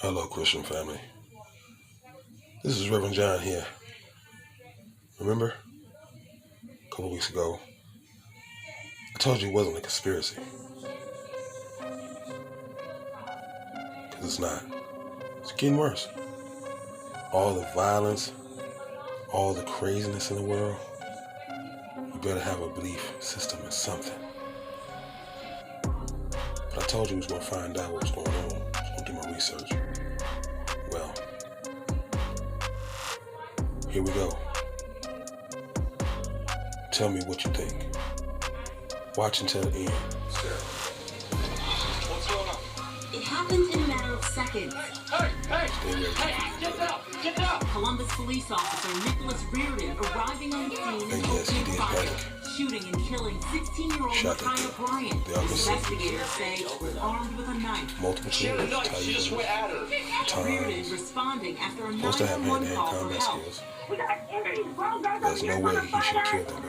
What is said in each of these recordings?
Hello, Christian family. This is Reverend John here. Remember, a couple weeks ago, I told you it wasn't a conspiracy. Because it's not. It's getting worse. All the violence, all the craziness in the world, you better have a belief system in something. But I told you I was going to find out what was going on. I was going to do my research. Well, here we go. Tell me what you think. Watch until the end. What's going on? It happened in a matter of seconds. Hey! Get down! Columbus police officer Nicholas Reardon arriving on the scene and opening fire, shooting and killing 16-year-old Micaiah Bryant. Investigators say armed with a knife. Multiple times. She just went at her. Reardon responding after a Supposed to have 911 hand-to-hand call for combat help. skills. There's no way he should have killed them,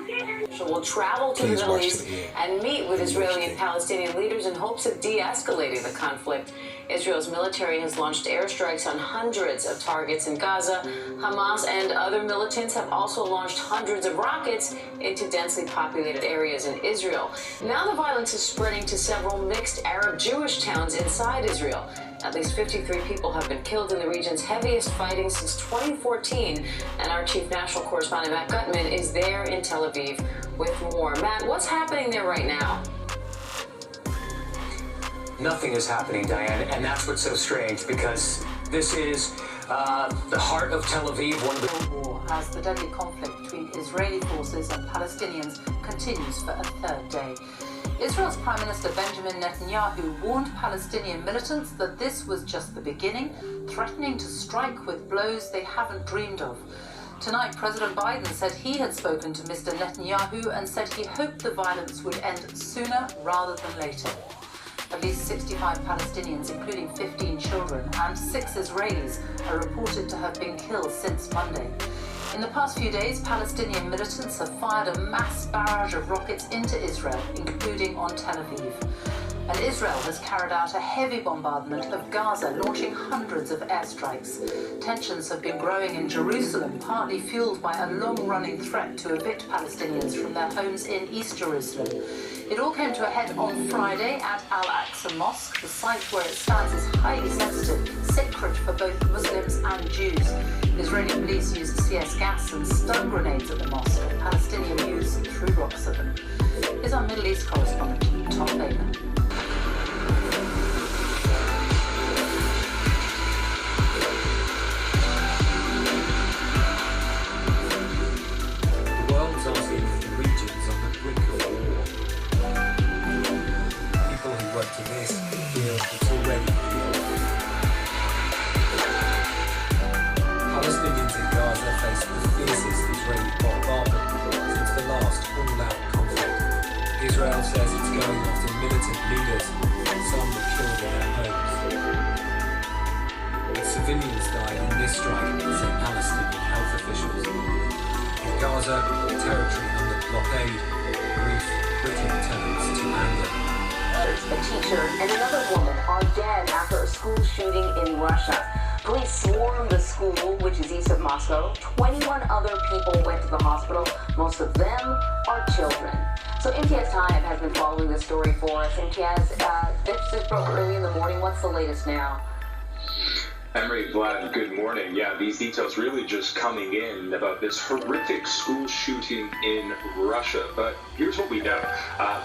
anyway. Will travel to the Middle East and meet with Israeli and Palestinian leaders in hopes of de-escalating the conflict. Israel's military has launched airstrikes on hundreds of targets in Gaza. Hamas and other militants have also launched hundreds of rockets into densely populated areas in Israel. Now the violence is spreading to several mixed Arab-Jewish towns inside Israel. At least 53 people have been killed in the region's heaviest fighting since 2014, and our chief national correspondent Matt Gutman is there in Tel Aviv with more. Matt, what's happening there right now? Nothing is happening, Diane, and that's what's so strange, because this is the heart of Tel Aviv, one of the... War as the deadly conflict between Israeli forces and Palestinians continues for a third day. Israel's Prime Minister Benjamin Netanyahu warned Palestinian militants that this was just the beginning, threatening to strike with blows they haven't dreamed of. Tonight, President Biden said he had spoken to Mr. Netanyahu and said he hoped the violence would end sooner rather than later. At least 65 Palestinians, including 15 children, and 6 Israelis are reported to have been killed since Monday. In the past few days, Palestinian militants have fired a mass barrage of rockets into Israel, including on Tel Aviv. And Israel has carried out a heavy bombardment of Gaza, launching hundreds of airstrikes. Tensions have been growing in Jerusalem, partly fueled by a long-running threat to evict Palestinians from their homes in East Jerusalem. It all came to a head on Friday at Al-Aqsa Mosque. The site where it stands is highly sensitive, sacred for both Muslims and Jews. Israeli police used CS gas and stun grenades at the mosque. Palestinian youths threw rocks at them. Here's our Middle East correspondent, Tom Bateman. The world is asking if the regions on the brink of war. People who work to this feel it's already war. Palestinians in Gaza face the fiercest Israeli bombardment since the last all-out conflict. Israel says it's going after militant leaders, some were killed in their homes. But civilians died in this strike, said Palestinian health officials. In Gaza, territory under blockade, grief quickly turns to anger. A teacher and another woman are dead after a school shooting in Russia. Police swarmed the school, which is east of Moscow. 21 other people went to the hospital. Most of them are children. So MTS Time has been following this story for us. MTS, this just broke early in the morning. What's the latest now? Emery, Vlad, good morning. Yeah, these details really just coming in about this horrific school shooting in Russia. But here's what we know.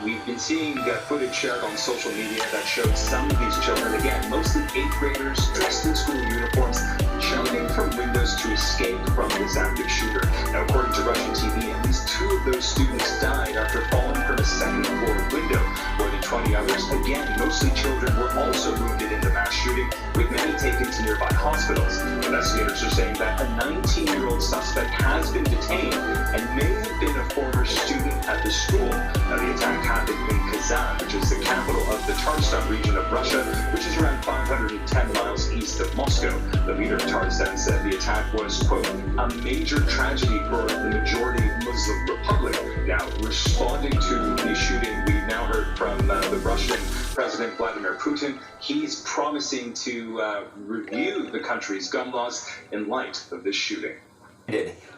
We've been seeing footage shared on social media that showed some of these children, again, mostly 8th graders dressed in school uniforms, jumping from windows to escape from this active shooter. Now, according to Russian TV, at least 2 of those students died after falling from a second-floor window. More than 20 others, again, mostly children, were also wounded in the mass shooting, with many taken to nearby hospitals. Investigators are saying that a 19-year-old suspect has been detained and may have been a former student at the school. Now, the attack happened in Kazan, which is the capital of the Tarstan region of Russia, which is around 510 miles east of Moscow. The leader of Tarstan said the attack was, quote, a major tragedy for the majority Muslim republic. Now, responding to the shooting, we've now heard from the Russian President Vladimir Putin. He's promising to review the country's gun laws in light of this shooting.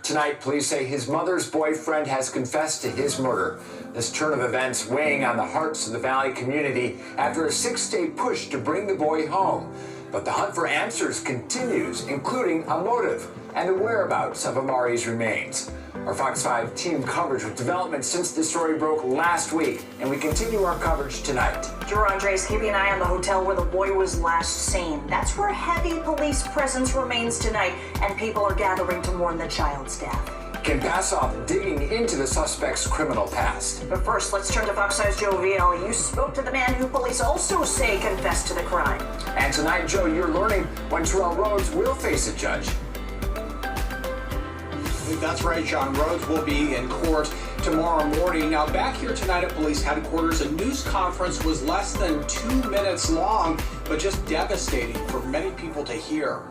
Tonight, police say his mother's boyfriend has confessed to his murder. This turn of events weighing on the hearts of the Valley community after a 6-day push to bring the boy home. But the hunt for answers continues, including a motive and the whereabouts of Amari's remains. Our Fox 5 team coverage with developments since the story broke last week, and we continue our coverage tonight. Drew Andres keeping an eye on the hotel where the boy was last seen. That's where heavy police presence remains tonight, and people are gathering to mourn the child's death. Ken Passoff digging into the suspect's criminal past. But first, let's turn to Fox 5's Joe Viel. You spoke to the man who police also say confessed to the crime. And tonight, Joe, you're learning when Terrell Rhodes will face a judge. That's right, John. Rhodes will be in court tomorrow morning. Now, back here tonight at police headquarters, a news conference was less than 2 minutes long, but just devastating for many people to hear.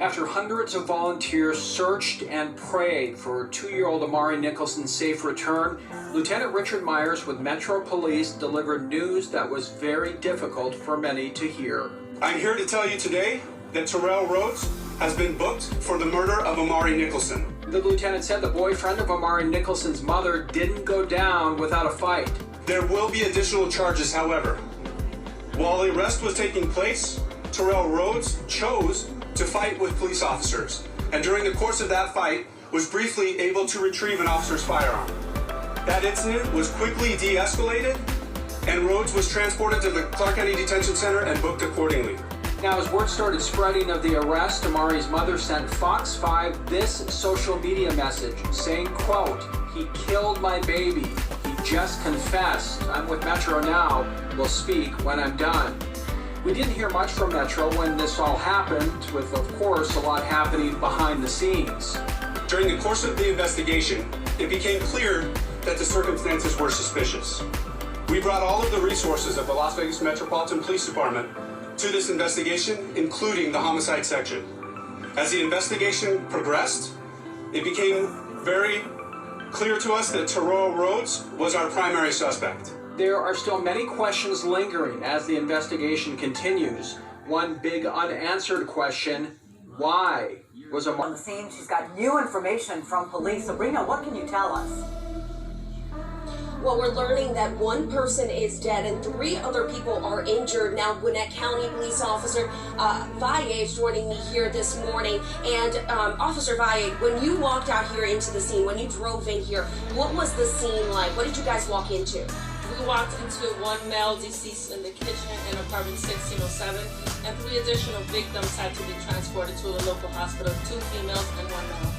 After hundreds of volunteers searched and prayed for 2-year-old Amari Nicholson's safe return, Lieutenant Richard Myers with Metro Police delivered news that was very difficult for many to hear. I'm here to tell you today that Terrell Rhodes has been booked for the murder of Amari Nicholson. The lieutenant said the boyfriend of Amari Nicholson's mother didn't go down without a fight. There will be additional charges, however. While the arrest was taking place, Terrell Rhodes chose to fight with police officers, and during the course of that fight was briefly able to retrieve an officer's firearm. That incident was quickly de-escalated, and Rhodes was transported to the Clark County Detention Center and booked accordingly. Now, as word started spreading of the arrest, Amari's mother sent Fox 5 this social media message saying, quote, "He killed my baby. He just confessed. I'm with Metro now. We'll speak when I'm done." We didn't hear much from Metro when this all happened, with, of course, a lot happening behind the scenes. During the course of the investigation, it became clear that the circumstances were suspicious. We brought all of the resources of the Las Vegas Metropolitan Police Department to this investigation, including the homicide section. As the investigation progressed, it became very clear to us that Terrell Rhodes was our primary suspect. There are still many questions lingering as the investigation continues. One big unanswered question, why was Amari on the scene? She's got new information from police. Sabrina, what can you tell us? Well, we're learning that one person is dead and 3 other people are injured. Now, Gwinnett County Police Officer Valle is joining me here this morning. And Officer Valle, when you walked out here into the scene, when you drove in here, what was the scene like? What did you guys walk into? We walked into one male deceased in the kitchen in apartment 1607, and 3 additional victims had to be transported to a local hospital, 2 females and 1 male.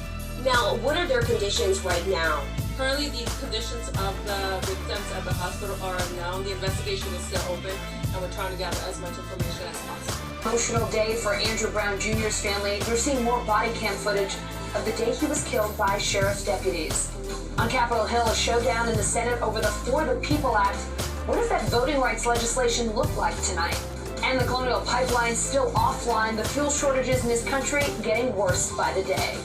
Now, what are their conditions right now? Currently, the conditions of the victims at the hospital are unknown. The investigation is still open, and we're trying to gather as much information as possible. Emotional day for Andrew Brown Jr.'s family. They're seeing more body cam footage of the day he was killed by sheriff's deputies. On Capitol Hill, a showdown in the Senate over the For the People Act. What does that voting rights legislation look like tonight? And the Colonial Pipeline still offline. The fuel shortages in this country getting worse by the day.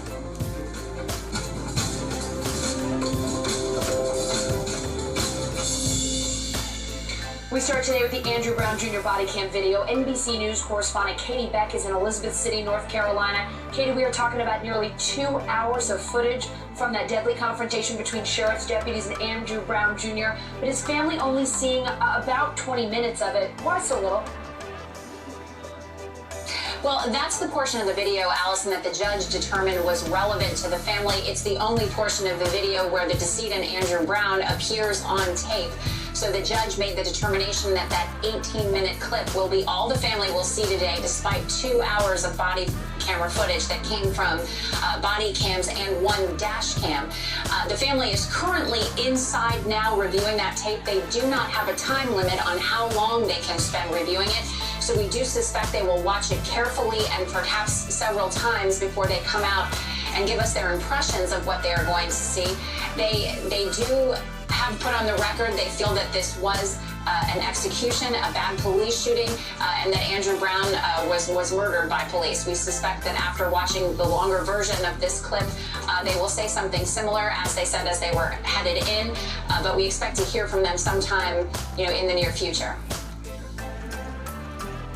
We start today with the Andrew Brown Jr. body cam video. NBC News correspondent Katie Beck is in Elizabeth City, North Carolina. Katie, we are talking about nearly 2 hours of footage from that deadly confrontation between sheriff's deputies and Andrew Brown Jr., but his family only seeing about 20 minutes of it. Why so little? Well, that's the portion of the video, Allison, that the judge determined was relevant to the family. It's the only portion of the video where the decedent Andrew Brown appears on tape. So the judge made the determination that that 18-minute clip will be all the family will see today, despite 2 hours of body camera footage that came from body cams and 1 dash cam. The family is currently inside now reviewing that tape. They do not have a time limit on how long they can spend reviewing it. So we do suspect they will watch it carefully and perhaps several times before they come out and give us their impressions of what they are going to see. They do have put on the record they feel that this was an execution, a bad police shooting, and that Andrew Brown was murdered by police. We suspect that after watching the longer version of this clip, they will say something similar, as they said as they were headed in. but we expect to hear from them sometime, in the near future.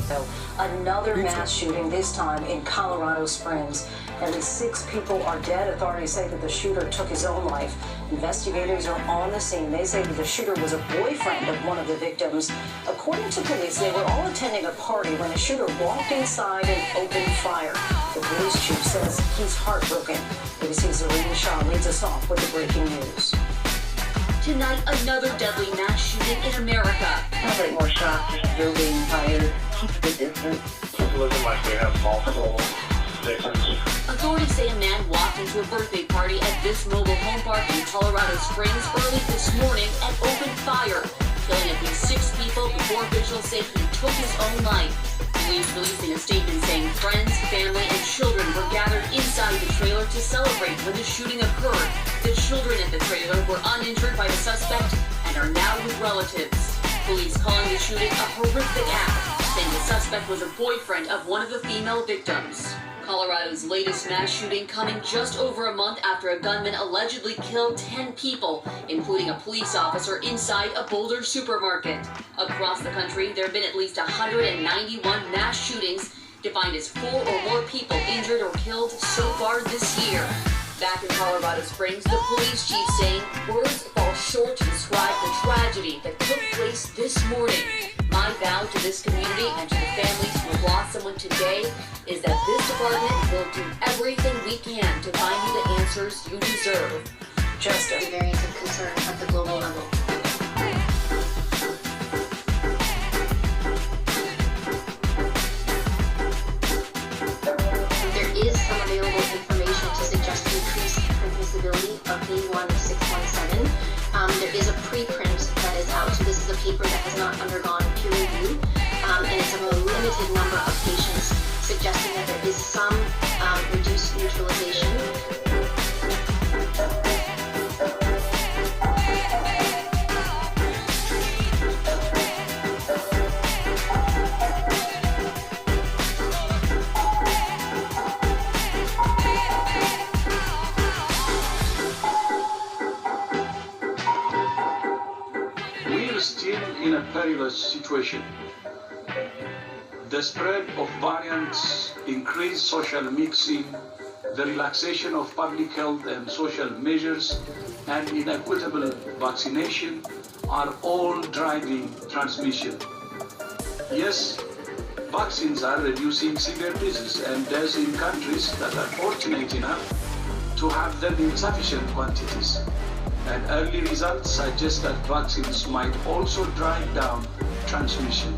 So another mass shooting, this time in Colorado Springs. At least 6 people are dead. Authorities say that the shooter took his own life. Investigators are on the scene. They say that the shooter was a boyfriend of one of the victims. According to police, they were all attending a party when the shooter walked inside and opened fire. The police chief says he's heartbroken. ABC's Zareen Shah leads us off with the breaking news. Tonight, another deadly mass shooting in America. Sounds like more shots, they're being fired. Keep the distance. It's looking like they have multiple victims. Authorities say a man walked into a birthday party at this mobile home park in Colorado Springs early this morning and opened fire, killing at least 6 people before officials say he took his own life. Police releasing a statement saying friends, family, and children were gathered inside the trailer to celebrate when the shooting occurred. The children at the trailer were uninjured by the suspect and are now with relatives. Police calling the shooting a horrific act, saying the suspect was a boyfriend of one of the female victims. Colorado's latest mass shooting coming just over a month after a gunman allegedly killed 10 people, including a police officer inside a Boulder supermarket. Across the country, there have been at least 191 mass shootings, defined as 4 or more people injured or killed so far this year. Back in Colorado Springs, the police chief saying words fall short to describe the tragedy that took place this morning. My vow to this community and to the families who have lost someone today is that this department will do everything we can to find you the answers you deserve. Justice. Variants of concern at the global level. There is some available information to suggest increased transmissibility of B1617. There is a preprint that is out, so this is a paper that has not undergone peer review, and it's of a limited number of patients, suggesting that there is some reduced neutralization. In a perilous situation. The spread of variants, increased social mixing, the relaxation of public health and social measures, and inequitable vaccination are all driving transmission. Yes, vaccines are reducing severe disease and deaths in countries that are fortunate enough to have them in sufficient quantities. And early results suggest that vaccines might also drive down transmission.